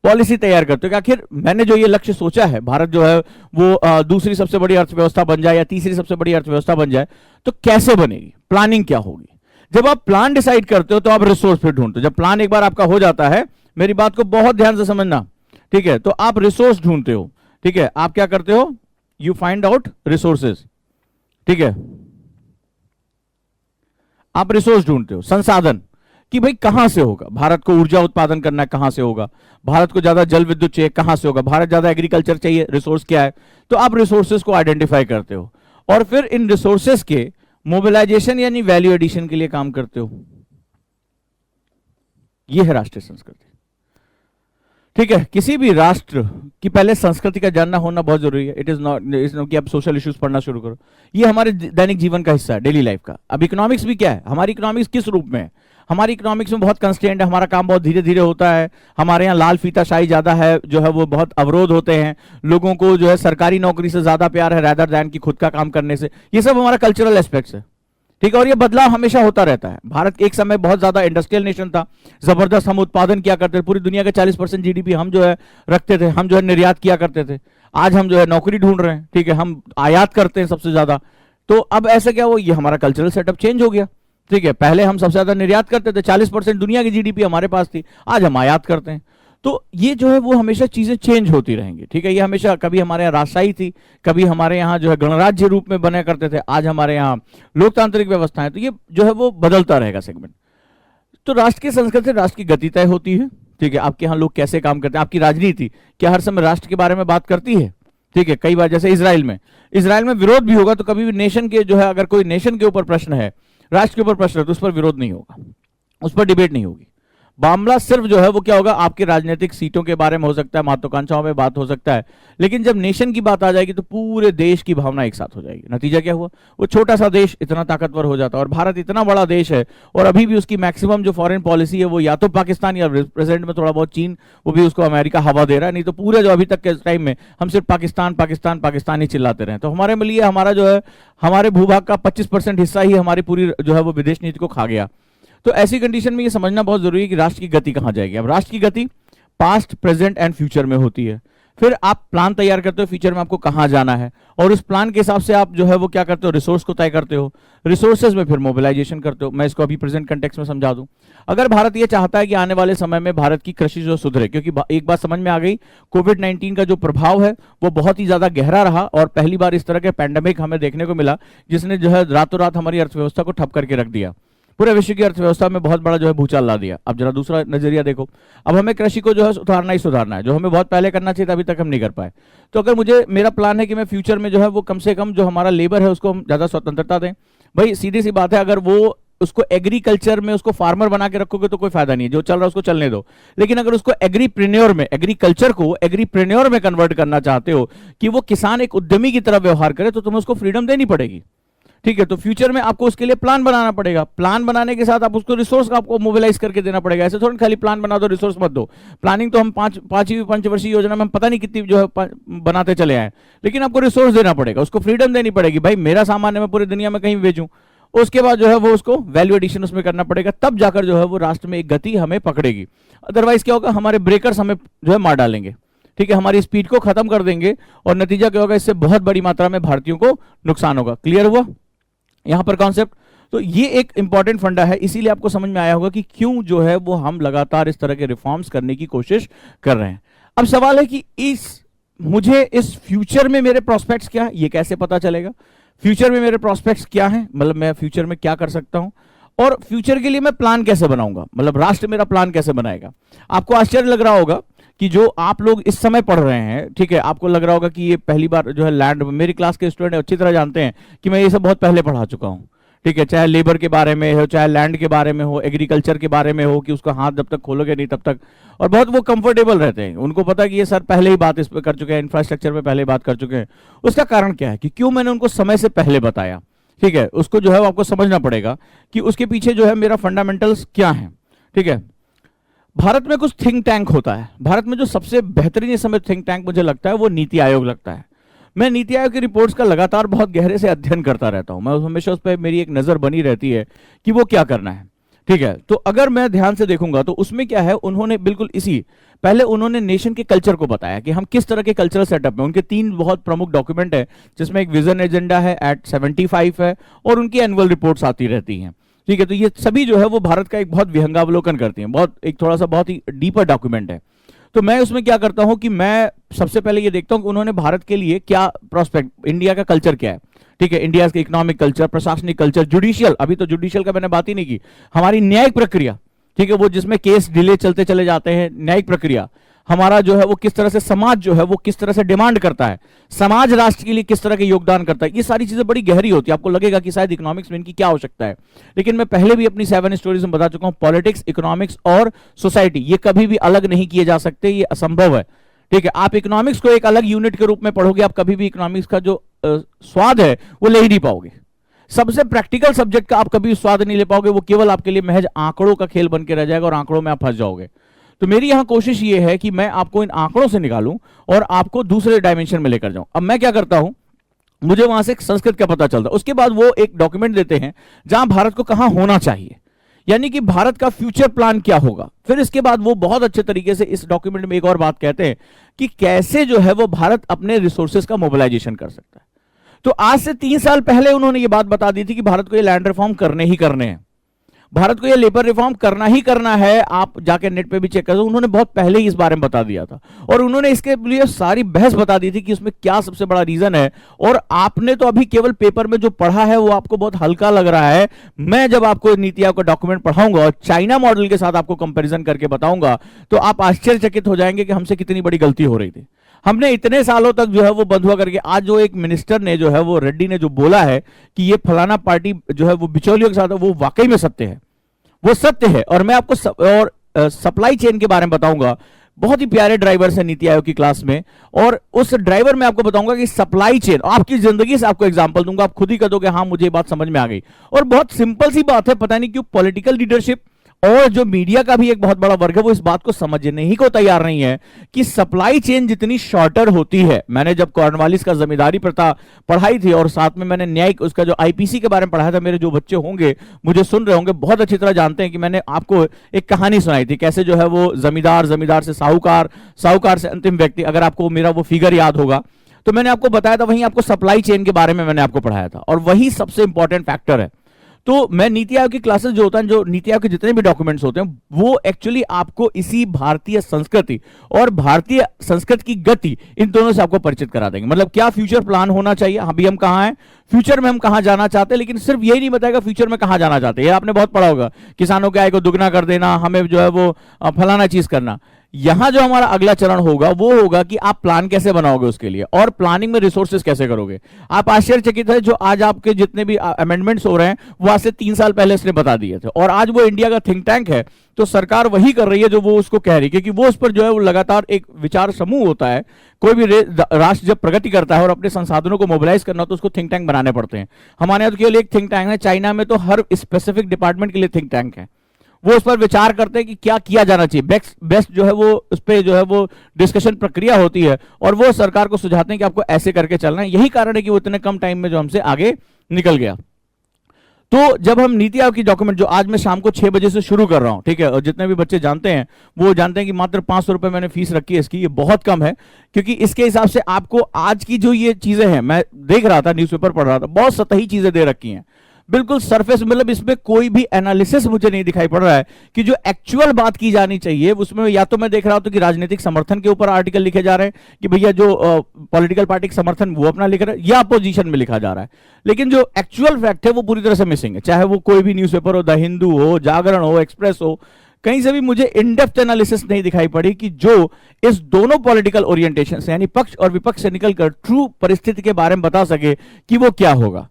पॉलिसी तैयार करते हो कि आखिर मैंने जो ये लक्ष्य सोचा है, भारत जो है वो दूसरी सबसे बड़ी अर्थव्यवस्था बन जाए या तीसरी सबसे बड़ी अर्थव्यवस्था बन जाए, तो कैसे बनेगी, प्लानिंग क्या होगी। जब आप प्लान डिसाइड करते हो तो आप रिसोर्स फिर ढूंढते हो। जब प्लान एक बार आपका हो जाता है, मेरी बात को बहुत ध्यान से समझना, ठीक है, तो आप रिसोर्स ढूंढते हो, ठीक है, आप क्या करते हो, यू फाइंड आउट रिसोर्सेज, ठीक है, आप रिसोर्स ढूंढते हो, संसाधन, कि भाई कहां से होगा, भारत को ऊर्जा उत्पादन करना है, कहां से होगा, भारत को ज्यादा जल विद्युत चाहिए, कहां से होगा, भारत ज्यादा एग्रीकल्चर चाहिए, रिसोर्स क्या है। तो आप रिसोर्सेज को आइडेंटिफाई करते हो और फिर इन रिसोर्सेज के मोबिलाइजेशन यानी वैल्यू एडिशन के लिए काम करते हो। यह है राष्ट्रीय संस्कृति, ठीक है। किसी भी राष्ट्र की पहले संस्कृति का जानना होना बहुत जरूरी है। इट इज नॉट कि आप सोशल इश्यूज पढ़ना शुरू करो, ये हमारे दैनिक जीवन का हिस्सा है, डेली लाइफ का। अब इकोनॉमिक्स भी क्या है, हमारी इकोनॉमिक्स किस रूप में है, हमारी इकोनॉमिक्स में बहुत कंस्ट्रेंट है, हमारा काम बहुत धीरे धीरे होता है, हमारे यहाँ लाल फीताशाही ज्यादा है, जो है वो बहुत अवरोध होते हैं, लोगों को जो है सरकारी नौकरी से ज्यादा प्यार है रैदर दैन की खुद का काम करने से। ये सब हमारा कल्चरल एस्पेक्ट्स है, ठीक है, और ये बदलाव हमेशा होता रहता है। भारत एक समय बहुत ज्यादा इंडस्ट्रियल नेशन था, जबरदस्त हम उत्पादन किया करते थे, पूरी दुनिया के 40% जीडीपी हम जो है रखते थे, हम जो है निर्यात किया करते थे। आज हम जो है नौकरी ढूंढ रहे हैं, ठीक है, हम आयात करते हैं सबसे ज्यादा। तो अब ऐसा क्या हो, ये हमारा कल्चरल सेटअप चेंज हो गया, ठीक है। पहले हम सबसे ज्यादा निर्यात करते थे, 40% दुनिया की जीडीपी हमारे पास थी, आज हम आयात करते हैं। तो ये जो है वो हमेशा चीजें चेंज होती रहेंगी, ठीक है। ये हमेशा कभी हमारे यहाँ राजशाही थी, कभी हमारे यहाँ जो है गणराज्य रूप में बना करते थे, आज हमारे यहाँ लोकतांत्रिक व्यवस्था है, तो ये जो है वो बदलता रहेगा सेगमेंट। तो राष्ट्र की संस्कृति राष्ट्र की गति तय होती है, ठीक है। आपके यहाँ लोग कैसे काम करते हैं, आपकी राजनीति क्या हर समय राष्ट्र के बारे में बात करती है, ठीक है। कई बार जैसे इजराइल में विरोध भी होगा तो कभी भी नेशन के जो है, अगर कोई नेशन के ऊपर प्रश्न है, राष्ट्र के ऊपर प्रश्न है, तो उस पर विरोध नहीं होगा, उस पर डिबेट नहीं होगी। मामला सिर्फ जो है वो क्या होगा, आपके राजनीतिक सीटों के बारे में हो सकता है, महत्वाकांक्षाओं में बात हो सकता है, लेकिन जब नेशन की बात आ जाएगी तो पूरे देश की भावना एक साथ हो जाएगी। नतीजा क्या हुआ, वो छोटा सा देश इतना ताकतवर हो जाता है। और भारत इतना बड़ा देश है और अभी भी उसकी मैक्सिमम जो फॉरेन पॉलिसी है वो या तो पाकिस्तान या प्रेजेंट में थोड़ा बहुत चीन, वो भी उसको अमेरिका हवा दे रहा है, नहीं तो पूरे जो अभी तक के टाइम में हम सिर्फ पाकिस्तान पाकिस्तान पाकिस्तान ही चिल्लाते रहे। तो हमारे लिए हमारा जो है, हमारे भूभाग का 25% हिस्सा ही हमारी पूरी जो है वो विदेश नीति को खा गया। तो ऐसी कंडीशन में ये समझना बहुत जरूरी है कि राष्ट्र की गति कहां जाएगी। अब राष्ट्र की गति पास्ट, प्रेजेंट एंड फ्यूचर में होती है। फिर आप प्लान तैयार करते हो फ्यूचर में आपको कहां जाना है, और उस प्लान के हिसाब से आप जो है वो क्या करते हो, रिसोर्स को तय करते हो, रिसोर्सेज में फिर मोबिलाइजेशन करते हो। मैं इसको अभी प्रेजेंट कंटेक्स्ट में समझा दूं। अगर भारत ये चाहता है कि आने वाले समय में भारत की कृषि जो सुधरे, क्योंकि एक बात समझ में आ गई, कोविड-19 का जो प्रभाव है वो बहुत ही ज्यादा गहरा रहा और पहली बार इस तरह के पैंडेमिक हमें देखने को मिला जिसने जो है रातों रात हमारी अर्थव्यवस्था को ठप करके रख दिया, पूरे विश्व की अर्थव्यवस्था में बहुत बड़ा जो है भूचाल ला दिया। अब जरा दूसरा नजरिया देखो, अब हमें कृषि को जो है सुधारना ही सुधारना है, जो हमें बहुत पहले करना चाहिए था, अभी तक हम नहीं कर पाए। तो अगर मेरा प्लान है कि मैं फ्यूचर में जो है वो कम से कम जो हमारा लेबर है उसको हम ज्यादा स्वतंत्रता दें। भाई सीधी सी बात है, अगर वो उसको एग्रीकल्चर में उसको फार्मर बना के रखोगे तो कोई फायदा नहीं है, जो चल रहा है उसको चलने दो। लेकिन अगर उसको एग्रीप्रेन्योर में, एग्रीकल्चर को एग्रीप्रेन्योर में कन्वर्ट करना चाहते हो कि वो किसान एक उद्यमी की तरह व्यवहार करे, तो तुम्हें उसको फ्रीडम देनी पड़ेगी, ठीक है। तो फ्यूचर में आपको उसके लिए प्लान बनाना पड़ेगा। प्लान बनाने के साथ आप उसको रिसोर्स का आपको मोबिलाइज करके देना पड़ेगा। ऐसे थोड़ा खाली प्लान बना दो, रिसोर्स मत दो। प्लानिंग तो हम पांचवी पंचवर्षीय योजना में हम पता नहीं कितनी जो है बनाते चले आए, लेकिन आपको रिसोर्स देना पड़ेगा, उसको फ्रीडम देनी पड़ेगी। भाई मेरा सामान है, मैं पूरी दुनिया में कहीं बेचूं, उसके बाद जो है वो उसको वैल्यू एडिशन उसमें करना पड़ेगा, तब जाकर जो है वो राष्ट्र में एक गति हमें पकड़ेगी। अदरवाइज क्या होगा, हमारे ब्रेकर्स हमें जो है मार डालेंगे, ठीक है, हमारी स्पीड को खत्म कर देंगे और नतीजा क्या होगा, इससे बहुत बड़ी मात्रा में भारतीयों को नुकसान होगा। क्लियर हुआ यहां पर कॉन्सेप्ट? तो ये एक इंपॉर्टेंट फंडा है, इसीलिए आपको समझ में आया होगा कि क्यों जो है वो हम लगातार इस तरह के रिफॉर्म्स करने की कोशिश कर रहे हैं। अब सवाल है कि मुझे इस फ्यूचर में मेरे प्रोस्पेक्ट्स क्या है, ये कैसे पता चलेगा? फ्यूचर में मेरे प्रोस्पेक्ट्स क्या हैं, मतलब मैं फ्यूचर में क्या कर सकता हूं, और फ्यूचर के लिए मैं प्लान कैसे बनाऊंगा, मतलब राष्ट्र मेरा प्लान कैसे बनाएगा। आपको आश्चर्य लग रहा होगा कि जो आप लोग इस समय पढ़ रहे हैं, ठीक है, आपको लग रहा होगा कि ये पहली बार जो है लैंड, मेरी क्लास के स्टूडेंट अच्छी तरह जानते हैं कि मैं ये सब बहुत पहले पढ़ा चुका हूं, ठीक है, चाहे लेबर के बारे में हो, चाहे लैंड के बारे में हो, एग्रीकल्चर के बारे में हो, कि उसका हाथ जब तक खोलोगे नहीं तब तक, और बहुत वो कंफर्टेबल रहते हैं, उनको पता है कि ये सर पहले ही बात इस पर कर चुके हैं, इंफ्रास्ट्रक्चर पे पहले बात कर चुके हैं। उसका कारण क्या है कि क्यों मैंने उनको समय से पहले बताया, ठीक है, उसको जो है आपको समझना पड़ेगा कि उसके पीछे जो है मेरा फंडामेंटल्स क्या है, ठीक है। भारत में कुछ थिंक टैंक होता है, भारत में जो सबसे बेहतरीन इस समय थिंक टैंक मुझे लगता है वो नीति आयोग लगता है। मैं नीति आयोग की रिपोर्ट्स का लगातार बहुत गहरे से अध्ययन करता रहता हूं, मैं हमेशा उस पर मेरी एक नजर बनी रहती है कि वो क्या करना है, ठीक है। तो अगर मैं ध्यान से देखूंगा तो उसमें क्या है, उन्होंने बिल्कुल पहले उन्होंने नेशन के कल्चर को बताया कि हम किस तरह के कल्चरल सेटअप में, उनके 3 बहुत प्रमुख डॉक्यूमेंट है, जिसमें एक विजन एजेंडा है, एट 75 है, और उनकी एनुअल रिपोर्ट्स आती रहती हैं, ठीक है। तो ये सभी जो है वो भारत का एक बहुत विहंगावलोकन करती हैं, बहुत एक थोड़ा सा बहुत ही डीपर डॉक्यूमेंट है। तो मैं उसमें क्या करता हूं कि मैं सबसे पहले ये देखता हूं कि उन्होंने भारत के लिए क्या प्रोस्पेक्ट, इंडिया का कल्चर क्या है, ठीक है, इंडिया का इकोनॉमिक कल्चर, प्रशासनिक कल्चर, जुडिशियल, अभी तो जुडिशियल का मैंने बात ही नहीं की, हमारी न्यायिक प्रक्रिया, ठीक है, वो जिसमें केस डिले चलते चले जाते हैं, न्यायिक प्रक्रिया हमारा जो है वो किस तरह से, समाज जो है वो किस तरह से डिमांड करता है, समाज राष्ट्र के लिए किस तरह के योगदान करता है, ये सारी चीजें बड़ी गहरी होती है। आपको लगेगा कि शायद इकोनॉमिक्स में इनकी क्या आवश्यकता है, लेकिन मैं पहले भी अपनी 7 स्टोरीज में बता चुका हूं, पॉलिटिक्स, इकोनॉमिक्स और सोसाइटी ये कभी भी अलग नहीं किए जा सकते, ये असंभव है, ठीक है। आप इकोनॉमिक्स को एक अलग यूनिट के रूप में पढ़ोगे, आप कभी भी इकोनॉमिक्स का जो स्वाद है वो ले ही नहीं पाओगे। सबसे प्रैक्टिकल सब्जेक्ट का आप कभी स्वाद नहीं ले पाओगे, वो केवल आपके लिए महज आंकड़ों का खेल बन के रह जाएगा और आंकड़ों में आप फंस जाओगे। तो मेरी यहां कोशिश ये है कि मैं आपको इन आंकड़ों से निकालूं और आपको दूसरे डायमेंशन में लेकर जाऊं। अब मैं क्या करता हूं, मुझे वहां से संस्कृत का पता चलता है, उसके बाद वो एक डॉक्यूमेंट देते हैं जहां भारत को कहां होना चाहिए, यानी कि भारत का फ्यूचर प्लान क्या होगा। फिर इसके बाद वो बहुत अच्छे तरीके से इस डॉक्यूमेंट में एक और बात कहते हैं कि कैसे जो है वो भारत अपने रिसोर्सेज का मोबिलाइजेशन कर सकता है। तो आज से 3 साल पहले उन्होंने ये बात बता दी थी कि भारत को ये लैंड रिफॉर्म करने ही करने हैं। भारत को ये लेबर रिफॉर्म करना ही करना है, आप जाके नेट पे भी चेक कर दो, उन्होंने बहुत पहले ही इस बारे में बता दिया था और उन्होंने इसके लिए सारी बहस बता दी थी कि उसमें क्या सबसे बड़ा रीजन है। और आपने तो अभी केवल पेपर में जो पढ़ा है वो आपको बहुत हल्का लग रहा है। मैं जब आपको नीति आयोग का डॉक्यूमेंट पढ़ाऊंगा और चाइना मॉडल के साथ आपको कंपैरिजन करके बताऊंगा तो आप आश्चर्यचकित हो जाएंगे कि हमसे कितनी बड़ी गलती हो रही थी। हमने इतने सालों तक जो है वो बंद हुआ करके, आज जो एक मिनिस्टर ने जो है वो रेड्डी ने जो बोला है कि ये फलाना पार्टी जो है वो बिचौलियों के साथ है, वो वाकई में सत्य है, वो सत्य है। और मैं आपको सप्लाई चेन के बारे में बताऊंगा। बहुत ही प्यारे ड्राइवर्स है नीति आयोग की क्लास में, और उस ड्राइवर में आपको बताऊंगा कि सप्लाई चेन, आपकी जिंदगी से आपको एग्जांपल दूंगा, आप खुद ही कह दोगे हाँ मुझे ये बात समझ में आ गई। और बहुत सिंपल सी बात है, पता नहीं क्यों पॉलिटिकल लीडरशिप और जो मीडिया का भी एक बहुत बड़ा वर्ग है वो इस बात को समझने ही को तैयार नहीं है कि सप्लाई चेन जितनी शॉर्टर होती है। मैंने जब कॉर्नवालिस का जमींदारी प्रथा पढ़ाई थी और साथ में मैंने न्यायिक उसका जो आईपीसी के बारे में पढ़ाया था, मेरे जो बच्चे होंगे मुझे सुन रहे होंगे बहुत अच्छी तरह जानते हैं कि मैंने आपको एक कहानी सुनाई थी कैसे जो है वो जमींदार, जमींदार से साहूकार, साहूकार से अंतिम व्यक्ति। अगर आपको मेरा वो फिगर याद होगा तो मैंने आपको बताया था, वहीं आपको सप्लाई चेन के बारे में मैंने आपको पढ़ाया था और वही सबसे इंपॉर्टेंट फैक्टर है। तो मैं नीति आयोग की क्लासेस जो होता है, जो नीति आयोग के जितने भी डॉक्यूमेंट्स होते हैं वो एक्चुअली आपको इसी भारतीय संस्कृति और भारतीय संस्कृति की गति, इन दोनों से आपको परिचित करा देंगे। मतलब क्या फ्यूचर प्लान होना चाहिए, अभी हम कहाँ हैं, फ्यूचर में हम कहाँ जाना चाहते हैं, लेकिन सिर्फ यही नहीं बताएगा फ्यूचर में कहाँ जाना चाहते हैं। ये आपने बहुत पढ़ा होगा, किसानों की आय को दुगना कर देना, हमें जो है वो फलाना चीज करना। यहां जो हमारा अगला चरण होगा वो होगा कि आप प्लान कैसे बनाओगे उसके लिए, और प्लानिंग में रिसोर्सेज कैसे करोगे। आप आश्चर्यचकित है, जो आज आपके जितने भी अमेंडमेंट्स हो रहे हैं वो आज से 3 साल पहले इसने बता दिए थे, और आज वो इंडिया का थिंक टैंक है। तो सरकार वही कर रही है जो वो उसको कह रही है, क्योंकि वो उस पर जो है वो लगातार एक विचार समूह होता है। कोई भी राष्ट्र जब प्रगति करता है और अपने संसाधनों को मोबिलाइज करना तो उसको थिंक टैंक बनाने पड़ते हैं। हमारे यहाँ तो केवल एक थिंक टैंक है, चाइना में तो हर स्पेसिफिक डिपार्टमेंट के लिए थिंक टैंक है। वो उस पर विचार करते हैं कि क्या किया जाना चाहिए, बेस्ट जो है वो उस पर जो है वो डिस्कशन प्रक्रिया होती है, और वो सरकार को सुझाते हैं कि आपको ऐसे करके चलना है। यही कारण है कि वो इतने कम टाइम में जो हमसे आगे निकल गया। तो जब हम नीति आयोग की डॉक्यूमेंट जो आज मैं शाम को 6 बजे से शुरू कर रहा हूं, ठीक है, और जितने भी बच्चे जानते हैं वो जानते हैं कि मात्र 500 रुपए मैंने फीस रखी है इसकी, ये बहुत कम है, क्योंकि इसके हिसाब से आपको आज की जो ये चीजें हैं, मैं देख रहा था न्यूज़पेपर पढ़ रहा था, बहुत सतही चीजें दे रखी हैं, बिल्कुल सरफेस, मतलब इसमें कोई भी एनालिसिस मुझे नहीं दिखाई पड़ रहा है कि जो एक्चुअल बात की जानी चाहिए उसमें। या तो मैं देख रहा हूं कि राजनीतिक समर्थन के ऊपर आर्टिकल लिखे जा रहे हैं कि भैया जो पॉलिटिकल पार्टी का समर्थन वो अपना लिख रहा है, या अपोजिशन में लिखा जा रहा है, लेकिन जो एक्चुअल फैक्ट है वो पूरी तरह से मिसिंग है। चाहे वो कोई भी न्यूज़पेपर हो, द हिंदू हो, जागरण हो, एक्सप्रेस हो, कहीं से भी मुझे इन डेप्थ एनालिसिस नहीं दिखाई पड़ी कि जो इस दोनों पॉलिटिकल ओरिएंटेशन से, यानी पक्ष और विपक्ष से निकलकर ट्रू परिस्थिति के बारे में बता सके कि वो क्या होगा।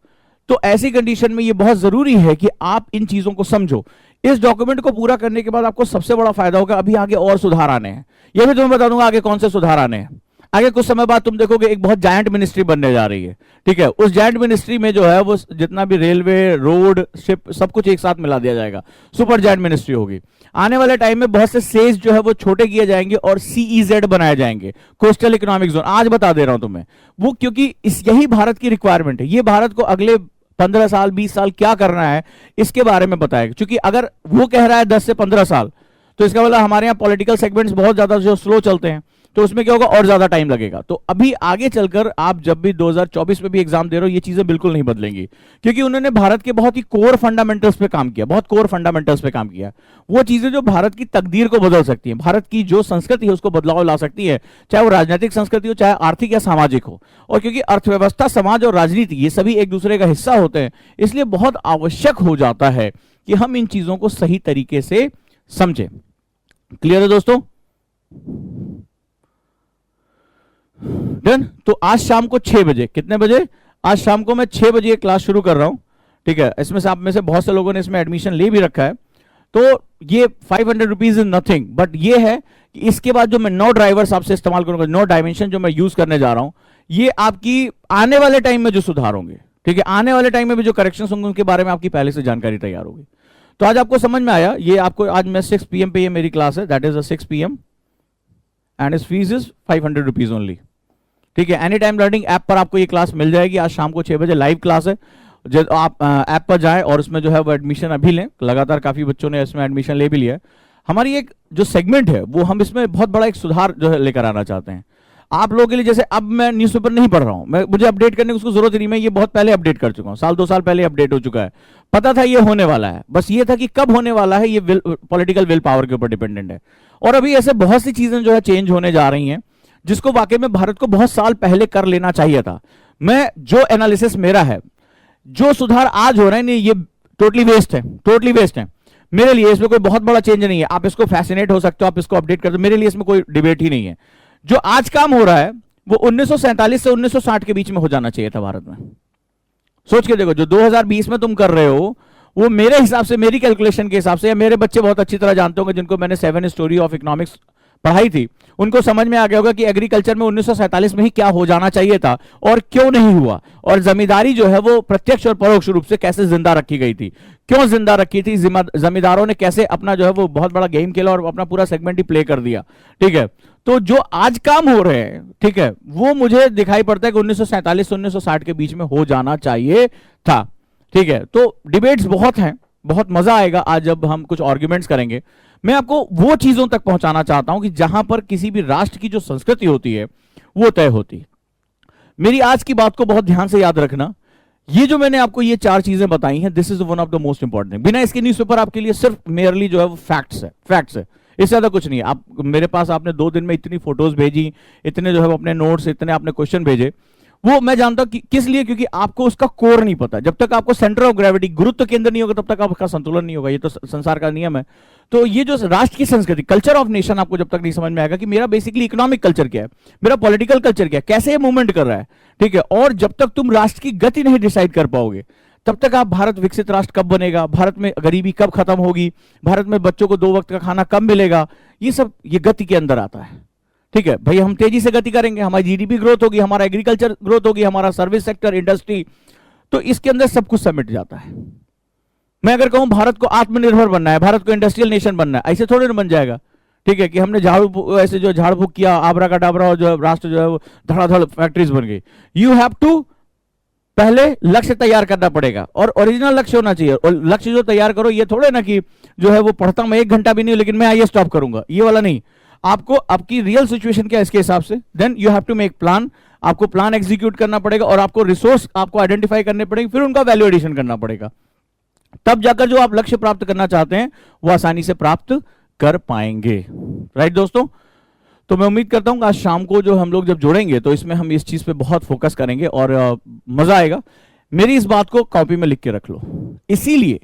तो ऐसी कंडीशन में ये बहुत जरूरी है कि आप इन चीजों को समझो। इस डॉक्यूमेंट को पूरा करने के बाद आपको सबसे बड़ा फायदा होगा, अभी आगे और सुधार आने हैं, ये भी तुम्हें बता दूंगा आगे कौन से सुधार आने हैं। आगे कुछ समय बाद तुम देखोगे एक बहुत जायंट मिनिस्ट्री बनने जा रही है, ठीक है। उस जायंट मिनिस्ट्री में जो है वो जितना भी रेलवे, रोड, शिप, सब कुछ एक साथ मिला दिया जाएगा, सुपर जायंट मिनिस्ट्री होगी। आने वाले टाइम में बहुत से सेज जो है वो छोटे किए जाएंगे और सीईजेड बनाए जाएंगे, कोस्टल इकोनॉमिक जोन। आज बता दे रहा हूं तुम्हें वो, क्योंकि यही भारत की रिक्वायरमेंट है। ये भारत को अगले 15 साल 20 साल क्या करना है इसके बारे में बताएगा, क्योंकि अगर वो कह रहा है 10 से 15 साल तो इसका मतलब हमारे यहाँ पॉलिटिकल सेगमेंट्स बहुत ज्यादा जो स्लो चलते हैं, तो उसमें क्या होगा, और ज्यादा टाइम लगेगा। तो अभी आगे चलकर आप जब भी 2024 में भी एग्जाम दे रहे हो ये चीजें बिल्कुल नहीं बदलेंगी, क्योंकि उन्होंने भारत के बहुत ही कोर फंडामेंटल्स पे काम किया, बहुत कोर फंडामेंटल्स पे काम किया। वो चीजें जो भारत की तकदीर को बदल सकती हैं, भारत की जो संस्कृति है उसको बदलाव ला सकती है, चाहे वो राजनीतिक संस्कृति हो, चाहे आर्थिक या सामाजिक हो। और क्योंकि अर्थव्यवस्था, समाज और राजनीति ये सभी एक दूसरे का हिस्सा होते हैं, इसलिए बहुत आवश्यक हो जाता है कि हम इन चीजों को सही तरीके से समझें। क्लियर है दोस्तों? डन। तो आज शाम को 6 बजे, कितने बजे? आज शाम को मैं 6 बजे क्लास शुरू कर रहा हूं, ठीक है। इसमें से आप में से बहुत से लोगों ने इसमें एडमिशन ले भी रखा है, तो ये 500 रुपीज इज नथिंग, बट ये है कि इसके बाद जो मैं 9 ड्राइवर्स आपसे इस्तेमाल करूंगा, 9 डायमेंशन जो मैं यूज करने जा रहा हूं, ये आपकी आने वाले टाइम में जो सुधार होंगे, ठीक है, आने वाले टाइम में भी जो करेक्शंस होंगे उनके बारे में आपकी पहले से जानकारी तैयार होगी। तो आज आपको समझ में आया, ये आपको आज मैं 6 PM पे ये मेरी क्लास है, दैट इज 6 PM एंड इस फीस इज 500 रुपीज ओनली, ठीक है। एनी टाइम लर्निंग ऐप पर आपको ये क्लास मिल जाएगी। आज शाम को 6 बजे लाइव क्लास है, जब आप ऐप पर जाएं और उसमें जो है वो एडमिशन अभी लें। लगातार काफी बच्चों ने इसमें एडमिशन ले भी लिया है। हमारी एक जो सेगमेंट है वो हम इसमें बहुत बड़ा एक सुधार जो है लेकर आना चाहते हैं। आप लोगों के लिए, जैसे अब मैं न्यूज़पेपर नहीं पढ़ रहा हूं, मैं मुझे अपडेट करने की उसको जरूरत ही नहीं, मैं ये बहुत पहले अपडेट कर चुका हूं, साल 2 साल पहले अपडेट हो चुका है, पता था ये होने वाला है, बस ये था कि कब होने वाला है, ये पॉलिटिकल विल पावर के ऊपर डिपेंडेंट है। और अभी ऐसे बहुत सी चीजें जो है चेंज होने जा रही हैं, जिसको वाकई में भारत को बहुत साल पहले कर लेना चाहिए था। मैं जो एनालिसिस मेरा है, जो सुधार आज हो रहे हैं, नहीं ये टोटली वेस्ट है, टोटली वेस्ट है मेरे लिए। इसमें कोई बहुत बड़ा चेंज नहीं है, आप इसको फैसिनेट हो सकते हो, आप इसको अपडेट कर दो, मेरे लिए इसमें कोई डिबेट ही नहीं है। जो आज काम हो रहा है वो 1947 से 1960 के बीच में हो जाना चाहिए था भारत में। सोच के देखो, जो 2020 में तुम कर रहे हो, वो मेरे हिसाब से, मेरी कैलकुलेशन के हिसाब से, या मेरे बच्चे बहुत अच्छी तरह जानते होंगे जिनको मैंने 7 स्टोरी ऑफ इकोनॉमिक्स पढ़ाई थी, उनको समझ में आ गया होगा कि एग्रीकल्चर में 1947 में ही क्या हो जाना चाहिए था और क्यों नहीं हुआ, और जमींदारी जो है वो प्रत्यक्ष और परोक्ष रूप से कैसे जिंदा रखी गई थी, क्यों जिंदा रखी थी, जमींदारों ने कैसे अपना जो है वो बहुत बड़ा गेम खेला और अपना पूरा सेगमेंट ही प्ले कर दिया। ठीक है, तो जो आज काम हो रहे हैं, ठीक है, वो मुझे दिखाई पड़ता है कि 1947 से 1960 के बीच में हो जाना चाहिए था। ठीक है, तो डिबेट्स बहुत हैं, बहुत मजा आएगा आज जब हम कुछ आर्ग्यूमेंट्स करेंगे। मैं आपको वो चीजों तक पहुंचाना चाहता हूं कि जहां पर किसी भी राष्ट्र की जो संस्कृति होती है वो तय होती है। मेरी आज की बात को बहुत ध्यान से याद रखना, ये जो मैंने आपको ये 4 चीजें बताई हैं, this is one of the most important thing. बिना इसके न्यूज़पेपर आपके लिए सिर्फ मेयरली जो है वो फैक्ट्स है, फैक्ट्स है, इससे ज्यादा कुछ नहीं है। आप मेरे पास, आपने 2 दिन में इतनी फोटोज भेजी, इतने जो है अपने नोट्स, इतने आपने क्वेश्चन भेजे, वो मैं जानता हूं कि किस लिए, क्योंकि आपको उसका कोर नहीं पता। जब तक आपको सेंटर ऑफ ग्रेविटी, गुरुत्व केंद्र नहीं होगा, तब तक आपका संतुलन नहीं होगा, ये तो संसार का नियम है। तो ये जो राष्ट्र की संस्कृति, कल्चर ऑफ नेशन, आपको जब तक नहीं समझ में आएगा कि मेरा बेसिकली इकोनॉमिक कल्चर क्या है, मेरा पॉलिटिकल कल्चर क्या है, कैसे ये मूवमेंट कर रहा है, ठीक है, और जब तक तुम राष्ट्र की गति नहीं डिसाइड कर पाओगे, तब तक आप भारत विकसित राष्ट्र कब बनेगा, भारत में गरीबी कब खत्म होगी, भारत में बच्चों को 2 वक्त का खाना कब मिलेगा, ये सब ये गति के अंदर आता है। ठीक है भाई, हम तेजी से गति करेंगे, हमारी जीडीपी ग्रोथ होगी, हमारा एग्रीकल्चर ग्रोथ होगी, हमारा सर्विस सेक्टर, इंडस्ट्री, तो इसके अंदर सब कुछ समेट जाता है। मैं अगर कहूं भारत को आत्मनिर्भर बनना है, भारत को इंडस्ट्रियल नेशन बनना है, ऐसे थोड़े ना बन जाएगा। ठीक है, कि हमने झाड़ू, ऐसे जो झाड़ फूक किया, आबरा का डाबरा, और जो राष्ट्र जो है वो धड़ाधड़ फैक्ट्रीज बन गई। यू हैव टू पहले लक्ष्य तैयार करना पड़ेगा, और ओरिजिनल लक्ष्य होना चाहिए। और लक्ष्य जो तैयार करो, ये थोड़े ना कि जो है वो पढ़ता मैं 1 घंटा भी नहीं, लेकिन मैं आइए स्टॉप करूंगा, ये वाला नहीं। आपको आपकी रियल सिचुएशन क्या है इसके हिसाब से, then you have to make plan, आपको प्लान एग्जीक्यूट करना पड़ेगा, और आपको रिसोर्स आपको आइडेंटिफाई करने पड़ेंगे, फिर उनका वैल्यू एडिशन करना पड़ेगा, तब जाकर जो आप लक्ष्य प्राप्त करना चाहते हैं वो आसानी से प्राप्त कर पाएंगे। राइट दोस्तों, तो मैं उम्मीद करता हूं कि आज शाम को जो हम लोग जब जुड़ेंगे तो इसमें हम इस चीज पे बहुत फोकस करेंगे और मजा आएगा। मेरी इस बात को कॉपी में लिख के रख लो। इसीलिए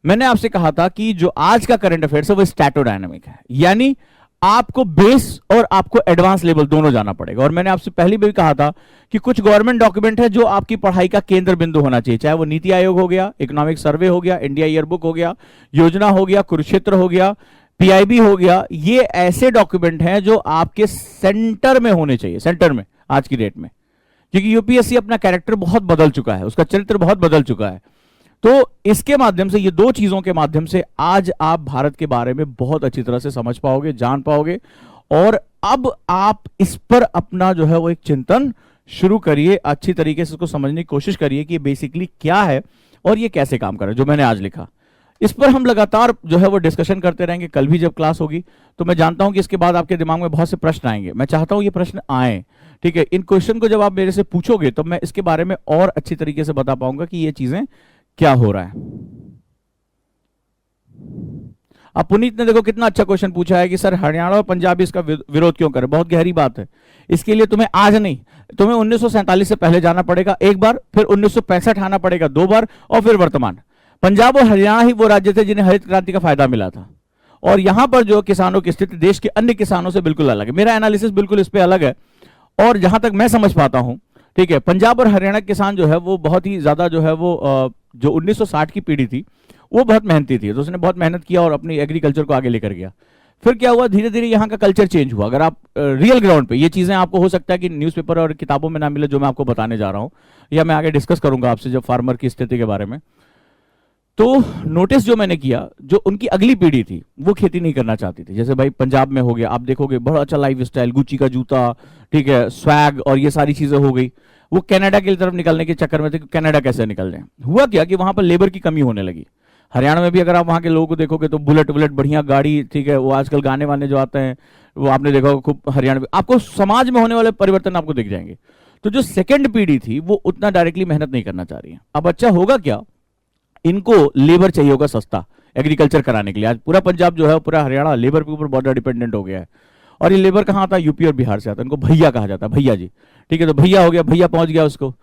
मैंने आपसे कहा था कि जो आज का करंट अफेयर्स है वो स्टैटोडायनामिक है, यानी आपको बेस और आपको एडवांस लेवल दोनों जाना पड़ेगा। और मैंने आपसे पहले भी कहा था कि कुछ गवर्नमेंट डॉक्यूमेंट है जो आपकी पढ़ाई का केंद्र बिंदु होना चाहिए, चाहे वो नीति आयोग हो गया, इकोनॉमिक सर्वे हो गया, इंडिया ईयरबुक हो गया, योजना हो गया, कुरुक्षेत्र हो गया, पीआईबी हो गया। ये ऐसे डॉक्यूमेंट हैं जो आपके सेंटर में होने चाहिए, सेंटर में आज की डेट में, क्योंकि यूपीएससी अपना कैरेक्टर बहुत बदल चुका है, उसका चरित्र बहुत बदल चुका है। तो इसके माध्यम से, ये 2 चीजों के माध्यम से आज आप भारत के बारे में बहुत अच्छी तरह से समझ पाओगे, जान पाओगे, और अब आप इस पर अपना जो है वो एक चिंतन शुरू करिए, अच्छी तरीके से इसको समझने की कोशिश करिए कि ये बेसिकली क्या है और ये कैसे काम कर रहा है, जो मैंने आज लिखा। इस पर हम लगातार जो है वो डिस्कशन करते रहेंगे। कल भी जब क्लास होगी तो मैं जानता हूं कि इसके बाद आपके दिमाग में बहुत से प्रश्न आएंगे, मैं चाहता हूं ये प्रश्न आए। ठीक है, इन क्वेश्चन को जब आप मेरे से पूछोगे तो मैं इसके बारे में और अच्छी तरीके से बता पाऊंगा कि ये चीजें क्या हो रहा है। अब पुनीत ने देखो कितना अच्छा क्वेश्चन पूछा है कि सर हरियाणा और पंजाब इसका विरोध क्यों करे। बहुत गहरी बात है। इसके लिए तुम्हें आज नहीं, तुम्हें 1947 से पहले जाना पड़ेगा 1 बार, फिर 1965 आना पड़ेगा 2 बार, और फिर वर्तमान। पंजाब और हरियाणा ही वो राज्य थे जिन्हें हरित क्रांति का फायदा मिला था, और यहां पर जो किसानों की स्थिति देश के अन्य किसानों से बिल्कुल अलग है। मेरा एनालिसिस बिल्कुल इस पे अलग है, और जहां तक मैं समझ पाता हूं, ठीक है, पंजाब और हरियाणा के किसान जो है वो बहुत ही ज्यादा जो है वो जो 1960 की पीढ़ी थी वो बहुत मेहनती थी, तो उसने बहुत मेहनत किया और अपनी एग्रीकल्चर को आगे लेकर गया। फिर क्या हुआ, धीरे धीरे यहाँ का कल्चर चेंज हुआ। अगर आप रियल ग्राउंड पे, ये चीजें आपको हो सकता है कि न्यूज़पेपर और किताबों में ना मिले जो मैं आपको बताने जा रहा हूँ, या मैं आगे डिस्कस करूंगा आपसे जब फार्मर की स्थिति के बारे में। तो नोटिस जो मैंने किया, जो उनकी अगली पीढ़ी थी वो खेती नहीं करना चाहती थी। जैसे भाई पंजाब में हो गया, आप देखोगे बड़ा अच्छा लाइफ स्टाइल, गुची का जूता, ठीक है, स्वैग और ये सारी चीजें हो गई। वो कनाडा की तरफ निकलने के चक्कर में थे कि कनाडा कैसे निकल जाए। हुआ क्या कि वहां पर लेबर की कमी होने लगी। हरियाणा में भी अगर आप वहाँ के लोगों को देखोगे तो बुलेट बुलेट बढ़िया गाड़ी, ठीक है, वो आजकल गाने वाने जो आते हैं वो आपने देखा होगा खूब हरियाणा में, आपको समाज में होने वाले परिवर्तन आपको दिख जाएंगे। तो जो सेकंड पीढ़ी थी वो उतना डायरेक्टली मेहनत नहीं करना चाह रही है। अब अच्छा होगा क्या, इनको लेबर चाहिए होगा सस्ता एग्रीकल्चर कराने के लिए। आज पूरा पंजाब जो है, पूरा हरियाणा लेबर के ऊपर बहुत डिपेंडेंट हो गया है। और ये लेबर कहाँ आता है, यूपी और बिहार से आता है। इनको भैया कहा जाता है, भैया जी, ठीक है, तो भैया हो गया, भैया पहुंच गया उसको,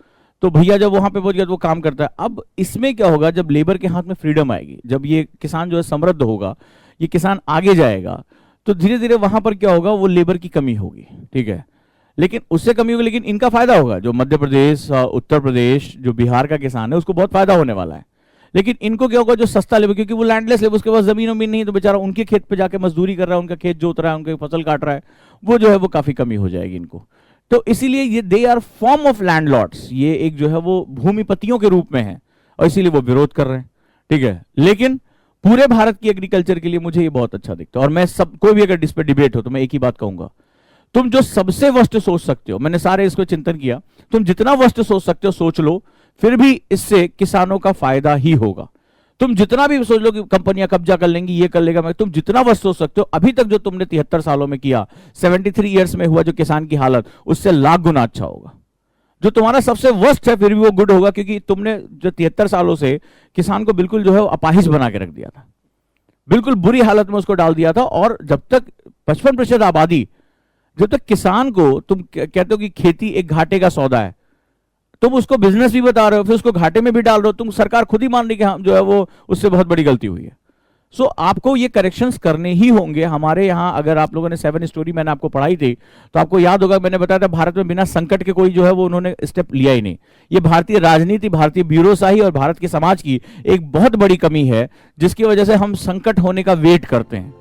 तो भैया जब वहां पे पहुंच गया तो वो काम करता है। अब इसमें क्या होगा, जब लेबर के हाथ में फ्रीडम आएगी, जब ये किसान जो है समृद्ध होगा, ये किसान आगे जाएगा, तो धीरे धीरे वहां पर क्या होगा, वो लेबर की कमी होगी, ठीक है, लेकिन उससे कमी होगी, लेकिन इनका फायदा होगा। जो मध्य प्रदेश, उत्तर प्रदेश, जो बिहार का किसान है उसको बहुत फायदा होने वाला है। लेकिन इनको क्या होगा, जो सस्ता लेबर, क्योंकि वो लैंडलेस लेबर, उसके पास जमीन वमीन नहीं, तो बेचारा उनके खेत पे जाके मजदूरी कर रहा है, उनका खेत जोत रहा है, उनकी फसल काट रहा है, वो जो है वो काफी कमी हो जाएगी इनको। तो इसीलिए ये they are form of landlords, ये एक जो है वो भूमिपतियों के रूप में है, और इसीलिए वो विरोध कर रहे हैं, ठीक है। लेकिन पूरे भारत की एग्रीकल्चर के लिए मुझे ये बहुत अच्छा दिखता है। और मैं सब, कोई भी अगर इस पर डिबेट हो तो मैं एक ही बात कहूंगा, तुम जो सबसे वर्स्ट सोच सकते हो, मैंने सारे इसको चिंतन किया, तुम जितना वर्स्ट सोच सकते हो सोच लो, फिर भी इससे किसानों का फायदा ही होगा। तुम जितना भी सोच लो कि कंपनियां कब्जा कर लेंगी, ये कर लेगा, मैं, तुम जितना वर्ष सोच सकते हो, अभी तक जो तुमने 73 सालों में किया, 73 ईयर्स में हुआ जो किसान की हालत, उससे लाख गुना अच्छा होगा। जो तुम्हारा सबसे वर्स्ट है फिर भी वो गुड होगा, क्योंकि तुमने जो 73 सालों से किसान को बिल्कुल जो है अपाहिज बना के रख दिया था, बिल्कुल बुरी हालत में उसको डाल दिया था। और जब तक 55% आबादी, जब तक किसान को तुम कहते हो कि खेती एक घाटे का सौदा है, तुम उसको बिजनेस भी बता रहे हो, फिर उसको घाटे में भी डाल रहे हो, तुम सरकार खुद ही मान रही कि हम जो है वो उससे बहुत बड़ी गलती हुई है। सो आपको ये करेक्शंस करने ही होंगे। हमारे यहाँ अगर आप लोगों ने 7 स्टोरी मैंने आपको पढ़ाई थी तो आपको याद होगा, मैंने बताया था भारत में बिना संकट के कोई जो है वो उन्होंने स्टेप लिया ही नहीं। ये भारतीय राजनीति, भारतीय ब्यूरोशाही और भारत के समाज की एक बहुत बड़ी कमी है, जिसकी वजह से हम संकट होने का वेट करते हैं।